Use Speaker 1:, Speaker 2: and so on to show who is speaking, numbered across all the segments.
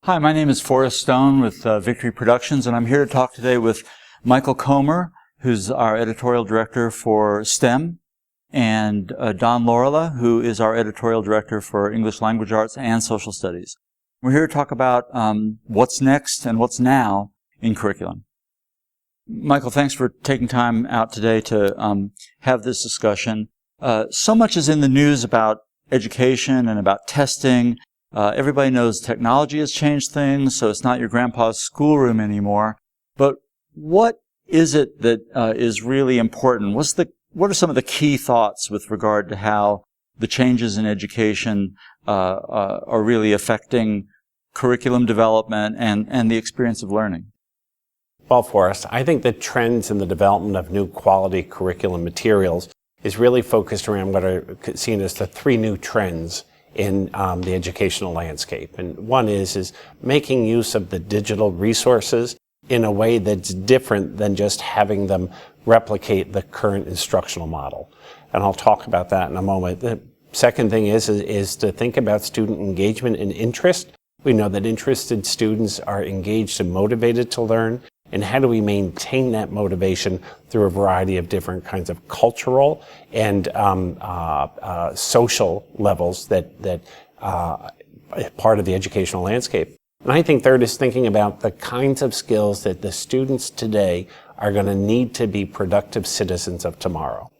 Speaker 1: Hi, my name is Forrest Stone with Victory Productions, and I'm here to talk today with Michael Comer, who's our editorial director for STEM, and Don Lorela, who is our editorial director for English Language Arts and Social Studies. We're here to talk about what's next and what's now in curriculum. Michael, thanks for taking time out today to have this discussion. So much is in the news about education and about testing. Everybody knows technology has changed things, so it's not your grandpa's schoolroom anymore. But what is it that is really important? What are some of the key thoughts with regard to how the changes in education are really affecting curriculum development and the experience of learning?
Speaker 2: Well, Forrest, I think the trends in the development of new quality curriculum materials is really focused around what are seen as the three new trends in the educational landscape. And one is making use of the digital resources in a way that's different than just having them replicate the current instructional model. And I'll talk about that in a moment. The second thing is to think about student engagement and interest. We know that interested students are engaged and motivated to learn. And how do we maintain that motivation through a variety of different kinds of cultural and social levels that part of the educational landscape? And I think third is thinking about the kinds of skills that the students today are going to need to be productive citizens of tomorrow.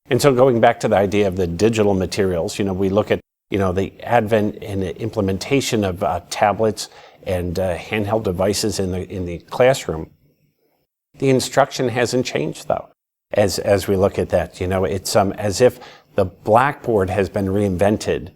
Speaker 2: And so going back to the idea of the digital materials, we look at the advent and the implementation of tablets and handheld devices in the classroom. The instruction hasn't changed, though, as we look at that. It's as if the blackboard has been reinvented.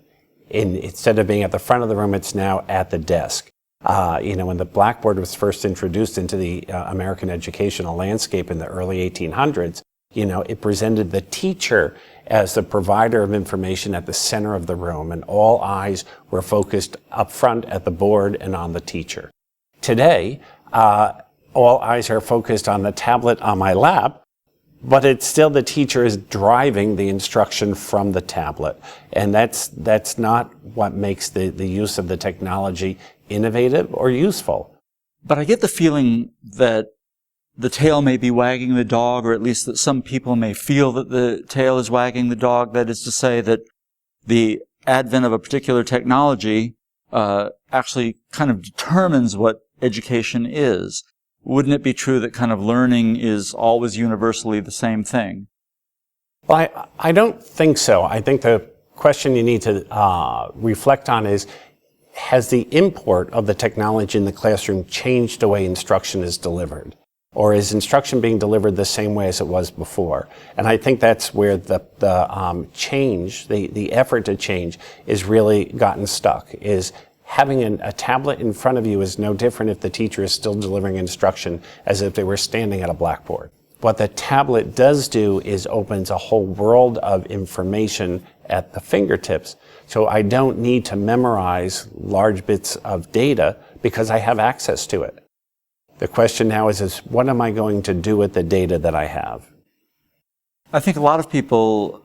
Speaker 2: Instead of being at the front of the room, it's now at the desk. When the blackboard was first introduced into the American educational landscape in the early 1800s, it presented the teacher as the provider of information at the center of the room, and all eyes were focused up front at the board and on the teacher. Today, all eyes are focused on the tablet on my lap, but it's still the teacher is driving the instruction from the tablet. And that's not what makes the use of the technology innovative or useful.
Speaker 1: But I get the feeling that the tail may be wagging the dog, or at least that some people may feel that the tail is wagging the dog. That is to say that the advent of a particular technology actually kind of determines what education is. Wouldn't it be true that kind of learning is always universally the same thing?
Speaker 2: Well, I don't think so. I think the question you need to reflect on is, has the import of the technology in the classroom changed the way instruction is delivered? Or is instruction being delivered the same way as it was before? And I think that's where the change, the effort to change, is really gotten stuck, is having a tablet in front of you is no different if the teacher is still delivering instruction as if they were standing at a blackboard. What the tablet does do is opens a whole world of information at the fingertips. So I don't need to memorize large bits of data because I have access to it. The question now is what am I going to do with the data that I have?
Speaker 1: I think a lot of people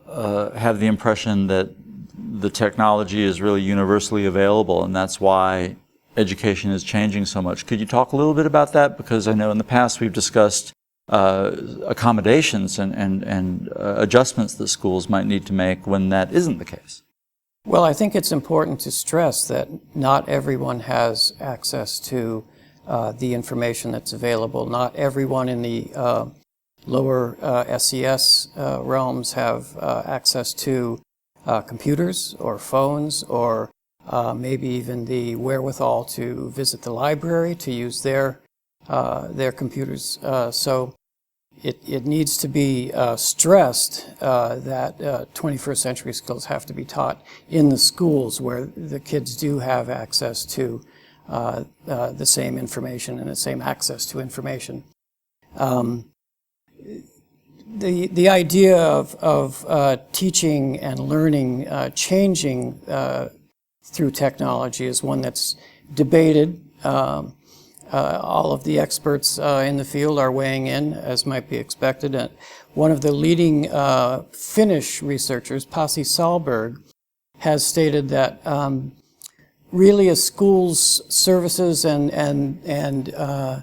Speaker 1: have the impression that the technology is really universally available, and that's why education is changing so much. Could you talk a little bit about that? Because I know in the past we've discussed accommodations and adjustments that schools might need to make when that isn't the case.
Speaker 3: Well, I think it's important to stress that not everyone has access to the information that's available. Not everyone in the lower SES realms have access to computers or phones, or maybe even the wherewithal to visit the library to use their computers. So it needs to be stressed that 21st century skills have to be taught in the schools where the kids do have access to the same information and the same access to information. The idea of teaching and learning changing through technology is one that's debated. All of the experts in the field are weighing in, as might be expected. One of the leading Finnish researchers, Pasi Sahlberg, has stated that really a school's services and the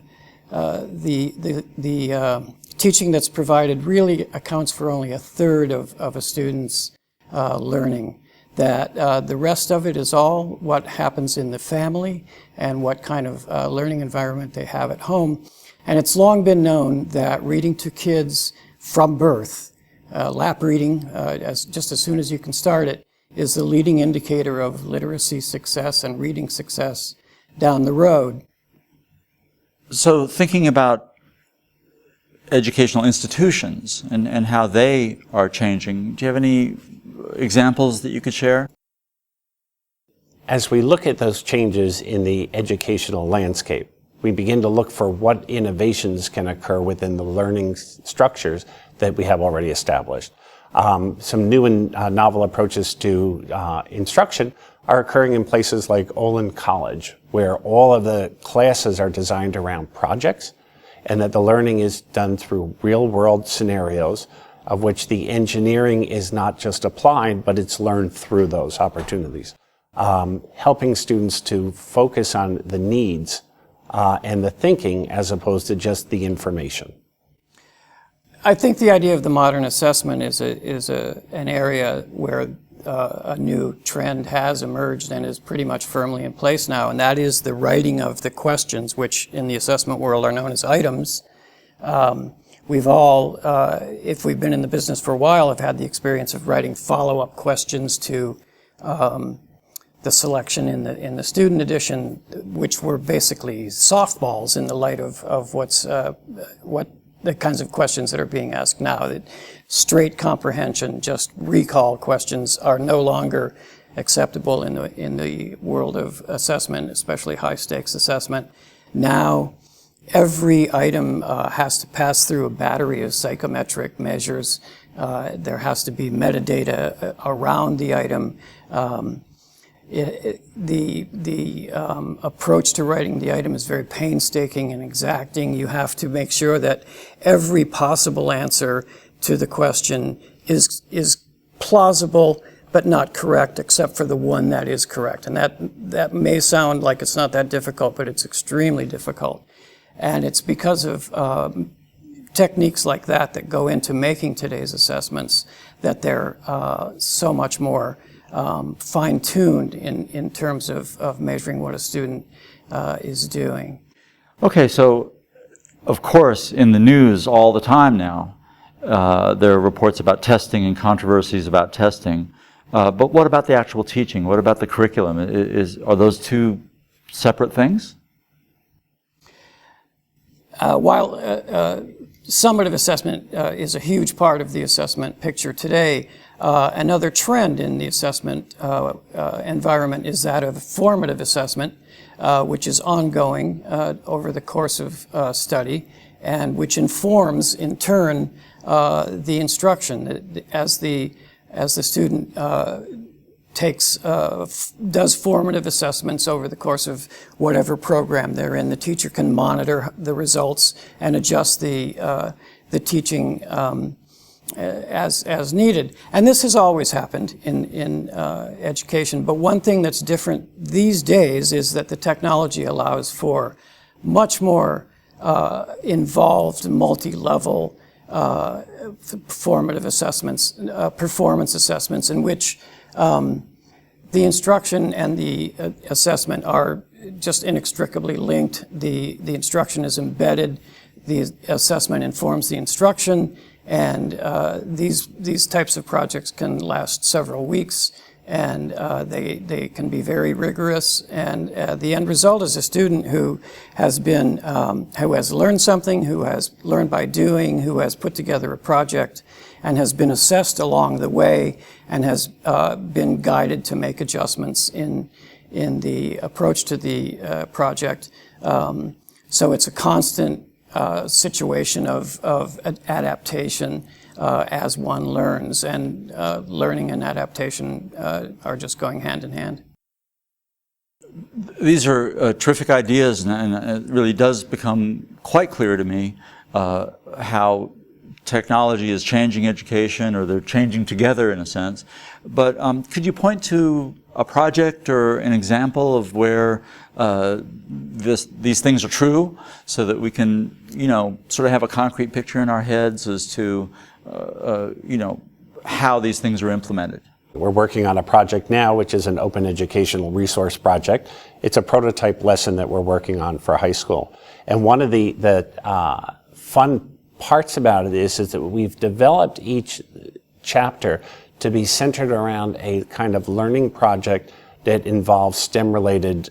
Speaker 3: teaching that's provided really accounts for only a third of a student's learning. That the rest of it is all what happens in the family and what kind of learning environment they have at home. And it's long been known that reading to kids from birth, lap reading, just as soon as you can start it, is the leading indicator of literacy success and reading success down the road.
Speaker 1: So thinking about educational institutions and how they are changing, do you have any examples that you could share?
Speaker 2: As we look at those changes in the educational landscape, we begin to look for what innovations can occur within the learning structures that we have already established. Some new and novel approaches to instruction are occurring in places like Olin College, where all of the classes are designed around projects, and that the learning is done through real-world scenarios of which the engineering is not just applied, but it's learned through those opportunities. Helping students to focus on the needs and the thinking as opposed to just the information.
Speaker 3: I think the idea of the modern assessment is an area where a new trend has emerged and is pretty much firmly in place now, and that is the writing of the questions, which in the assessment world are known as items. We've all, if we've been in the business for a while, have had the experience of writing follow-up questions to the selection in the student edition, which were basically softballs in the light of what the kinds of questions that are being asked now. That straight comprehension, just recall questions are no longer acceptable in the world of assessment, especially high-stakes assessment. Now, every item has to pass through a battery of psychometric measures. There has to be metadata around the item. The approach to writing the item is very painstaking and exacting. You have to make sure that every possible answer to the question is plausible but not correct, except for the one that is correct. And that may sound like it's not that difficult, but it's extremely difficult. And it's because of techniques like that go into making today's assessments that they're so much more fine-tuned in terms of measuring what a student is doing.
Speaker 1: Okay, so of course in the news all the time now there are reports about testing and controversies about testing, but what about the actual teaching? What about the curriculum? Are those two separate things?
Speaker 3: While summative assessment is a huge part of the assessment picture today, another trend in the assessment environment is that of formative assessment, which is ongoing over the course of study, and which informs, in turn, the instruction. As the student does formative assessments over the course of whatever program they're in, the teacher can monitor the results and adjust the teaching as needed. And this has always happened in education, but one thing that's different these days is that the technology allows for much more involved, multi-level formative assessments, performance assessments, in which the instruction and the assessment are just inextricably linked. The instruction is embedded, the assessment informs the instruction, and these types of projects can last several weeks, and they can be very rigorous, and the end result is a student who has learned something, who has learned by doing, who has put together a project and has been assessed along the way and has been guided to make adjustments in the approach to the project. So it's a constant situation of adaptation as one learns, and learning and adaptation are just going hand in hand.
Speaker 1: These are terrific ideas, and it really does become quite clear to me how technology is changing education, or they're changing together in a sense. But could you point to a project or an example of where these things are true, so that we can, sort of have a concrete picture in our heads as to, how these things are implemented?
Speaker 2: We're working on a project now, which is an open educational resource project. It's a prototype lesson that we're working on for high school. And one of the fun parts about it is that we've developed each chapter to be centered around a kind of learning project that involves STEM-related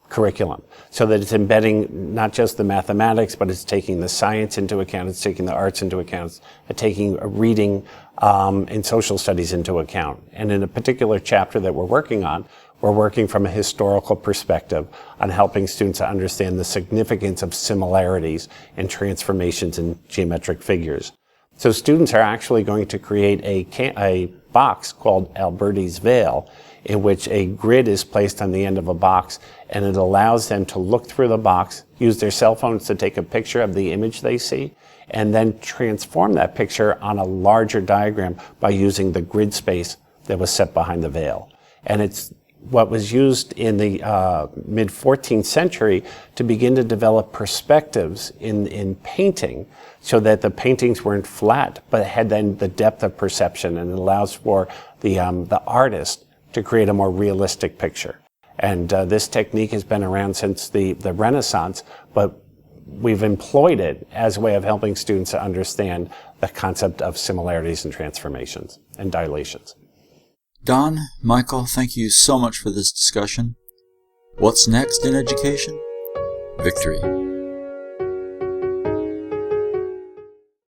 Speaker 2: curriculum, so that it's embedding not just the mathematics, but it's taking the science into account, it's taking the arts into account, it's taking reading and social studies into account. And in a particular chapter that we're working on, we're working from a historical perspective on helping students to understand the significance of similarities and transformations in geometric figures. So students are actually going to create a box called Alberti's Veil, in which a grid is placed on the end of a box, and it allows them to look through the box, use their cell phones to take a picture of the image they see, and then transform that picture on a larger diagram by using the grid space that was set behind the veil. And it's what was used in the mid-14th century to begin to develop perspectives in painting, so that the paintings weren't flat, but had then the depth of perception, and it allows for the artist to create a more realistic picture. And this technique has been around since the Renaissance, but we've employed it as a way of helping students to understand the concept of similarities and transformations and dilations.
Speaker 1: Don, Michael, thank you so much for this discussion. What's next in education? Victory.